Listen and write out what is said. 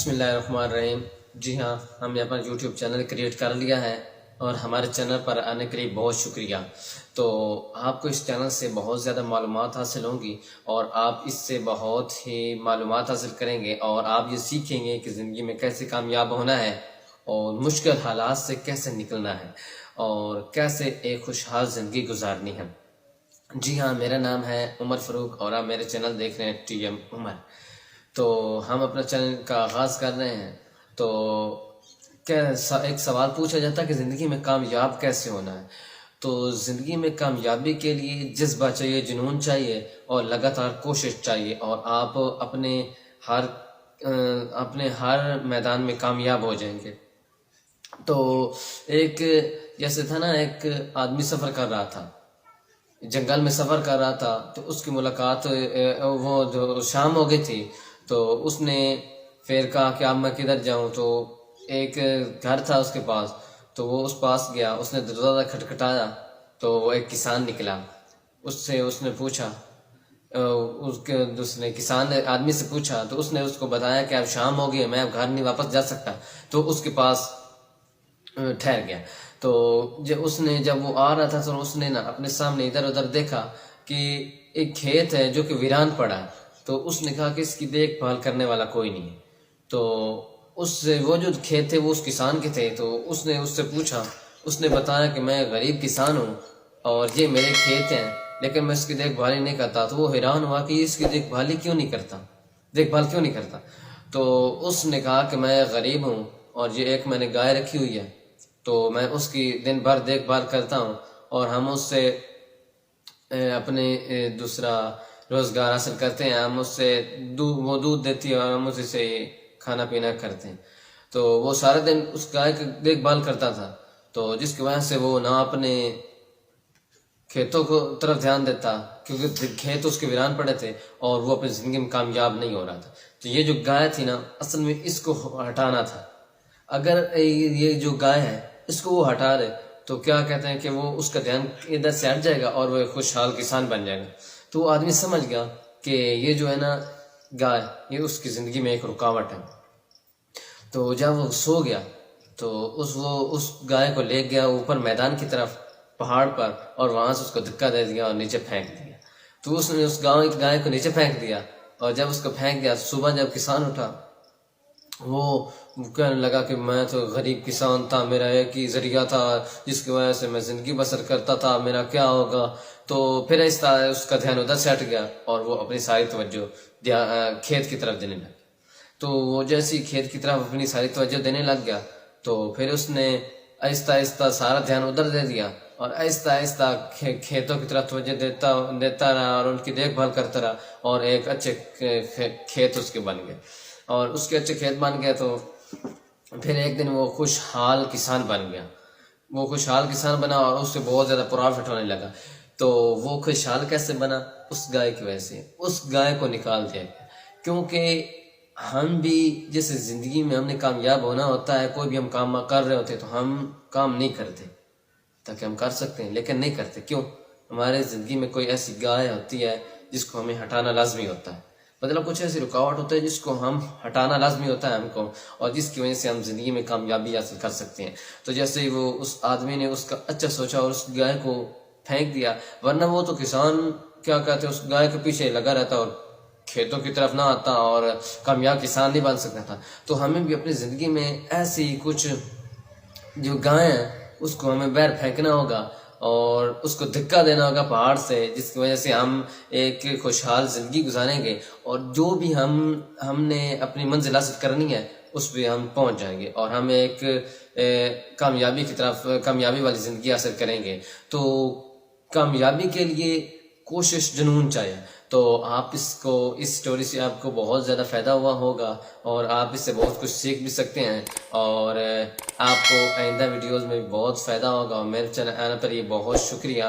بسم اللہ الرحمن الرحیم۔ جی ہاں، ہم نے اپنا یوٹیوب چینل کریٹ کر لیا ہے اور ہمارے چینل پر آنے کے لیے بہت شکریہ۔ تو آپ کو اس چینل سے بہت زیادہ معلومات حاصل ہوں گی اور آپ اس سے بہت ہی معلومات حاصل کریں گے اور آپ یہ سیکھیں گے کہ زندگی میں کیسے کامیاب ہونا ہے اور مشکل حالات سے کیسے نکلنا ہے اور کیسے ایک خوشحال زندگی گزارنی ہے۔ جی ہاں، میرا نام ہے عمر فاروق اور آپ میرے چینل دیکھ رہے ہیں ٹی ایم عمر۔ تو ہم اپنا چینل کا آغاز کر رہے ہیں۔ تو ایک سوال پوچھا جاتا ہے کہ زندگی میں کامیاب کیسے ہونا ہے۔ تو زندگی میں کامیابی کے لیے جذبہ چاہیے، جنون چاہیے اور لگاتار کوشش چاہیے، اور آپ اپنے ہر میدان میں کامیاب ہو جائیں گے۔ تو ایک جیسے تھا نا، ایک آدمی سفر کر رہا تھا، جنگل میں سفر کر رہا تھا، تو اس کی ملاقات وہ جو شام ہو گئی تھی، تو اس نے پھر کہا کہ اب میں کدھر جاؤں۔ تو ایک گھر تھا اس کے پاس، تو وہ اس پاس گیا، اس نے دروازہ کھٹکھٹایا تو وہ ایک کسان نکلا۔ اس نے پوچھا، کسان نے آدمی سے پوچھا، تو اس نے اس کو بتایا کہ اب شام ہو گئی ہے، میں اب گھر نہیں واپس جا سکتا۔ تو اس کے پاس ٹھہر گیا۔ تو جب وہ آ رہا تھا تو اس نے نا اپنے سامنے ادھر ادھر دیکھا کہ ایک کھیت ہے جو کہ ویران پڑا ہے۔ تو اس نے کہا کہ اس کی دیکھ بھال کرنے والا کوئی نہیں ہے۔ تو وہ جو کھیت تھے وہ اس کسان کے تھے۔ تو اس نے اس سے پوچھا، اس نے بتایا کہ میں غریب کسان ہوں اور یہ میرے کھیت ہیں، لیکن میں اس کی دیکھ بھال نہیں کرتا۔ تو وہ حیران ہوا کہ اس کی دیکھ بھال کیوں نہیں کرتا۔ تو اس نے کہا کہ میں غریب ہوں اور یہ ایک میں نے گائے رکھی ہوئی ہے، تو میں اس کی دن بھر دیکھ بھال کرتا ہوں اور ہم اس سے اپنے دوسرا روزگار حاصل کرتے ہیں۔ ہم اس سے وہ دودھ دیتی ہے اور ہم اسی سے کھانا پینا کرتے ہیں۔ تو وہ سارے دن اس گائے کی دیکھ بھال کرتا تھا، تو جس کی وجہ سے وہ نہ اپنے کھیتوں کو طرف دھیان دیتا، کیونکہ کھیت اس کے ویران پڑے تھے اور وہ اپنی زندگی میں کامیاب نہیں ہو رہا تھا۔ تو یہ جو گائے تھی نا، اصل میں اس کو ہٹانا تھا۔ اگر یہ جو گائے ہے اس کو وہ ہٹا دے تو کیا کہتے ہیں کہ وہ اس کا دھیان ادھر سے ہٹ جائے گا اور وہ ایک خوشحال کسان بن جائے گا۔ تو وہ آدمی سمجھ گیا کہ یہ جو ہے نا گائے، یہ اس کی زندگی میں ایک رکاوٹ ہے۔ تو جب وہ سو گیا تو اس گائے کو لے گیا اوپر میدان کی طرف، پہاڑ پر، اور وہاں سے اس کو دھکا دے دیا اور نیچے پھینک دیا۔ تو اس نے اس گائے کو نیچے پھینک دیا، اور جب اس کو پھینک دیا، صبح جب کسان اٹھا، وہ کہنے لگا کہ میں تو غریب کسان تھا، میرا ایک ہی ذریعہ تھا جس کی وجہ سے میں زندگی بسر کرتا تھا، میرا کیا ہوگا۔ تو پھر اس کا دھیان ادھر سے ہٹ گیا اور وہ اپنی ساری توجہ کھیت کی طرف دینے لگا۔ تو وہ جیسے ہی کھیت کی طرف اپنی ساری توجہ دینے لگ گیا، تو پھر اس نے آہستہ آہستہ سارا دھیان ادھر دے دیا اور آہستہ آہستہ کھیتوں کی طرف توجہ دیتا رہا اور ان کی دیکھ بھال کرتا رہا، اور ایک اچھے کھیت اس کے بن گئے۔ اور اس کے اچھے کھیت بن گئے تو پھر ایک دن وہ خوشحال کسان بن گیا۔ وہ خوشحال کسان بنا اور اس سے بہت زیادہ پروفٹ ہونے لگا۔ تو وہ خوشحال کیسے بنا؟ اس گائے کی وجہ سے۔ اس گائے کو نکال دیا گیا، کیونکہ ہم بھی جیسے زندگی میں ہم نے کامیاب ہونا ہوتا ہے، کوئی بھی ہم کام کر رہے ہوتے تو ہم کام نہیں کرتے، تاکہ ہم کر سکتے ہیں، لیکن نہیں کرتے۔ کیوں؟ ہمارے زندگی میں کوئی ایسی گائے ہوتی ہے جس کو ہمیں ہٹانا لازمی ہوتا ہے، مطلب کچھ ایسی رکاوٹ ہوتا ہے جس کو ہم ہٹانا لازمی ہوتا ہے ہم کو، اور جس کی وجہ سے ہم زندگی میں کامیابی حاصل کر سکتے ہیں۔ تو جیسے وہ اس آدمی نے اس کا اچھا سوچا اور اس گائے کو پھینک دیا، ورنہ وہ تو کسان کیا کہتے ہیں اس گائے کے پیچھے لگا رہتا اور کھیتوں کی طرف نہ آتا اور کامیاب کسان نہیں بن سکتا تھا۔ تو ہمیں بھی اپنی زندگی میں ایسی کچھ جو گائے ہیں اس کو ہمیں باہر پھینکنا ہوگا اور اس کو دھکا دینا ہوگا پہاڑ سے، جس کی وجہ سے ہم ایک خوشحال زندگی گزاریں گے، اور جو بھی ہم نے اپنی منزل حاصل کرنی ہے اس پہ ہم پہنچ جائیں گے اور ہم ایک کامیابی کی طرف، کامیابی والی زندگی حاصل کریں گے۔ تو کامیابی کے لیے کوشش، جنون چاہیے۔ تو آپ اس سٹوری سے آپ کو بہت زیادہ فائدہ ہوا ہوگا اور آپ اس سے بہت کچھ سیکھ بھی سکتے ہیں، اور آپ کو آئندہ ویڈیوز میں بھی بہت فائدہ ہوگا، اور میرے چینل پر یہ بہت شکریہ۔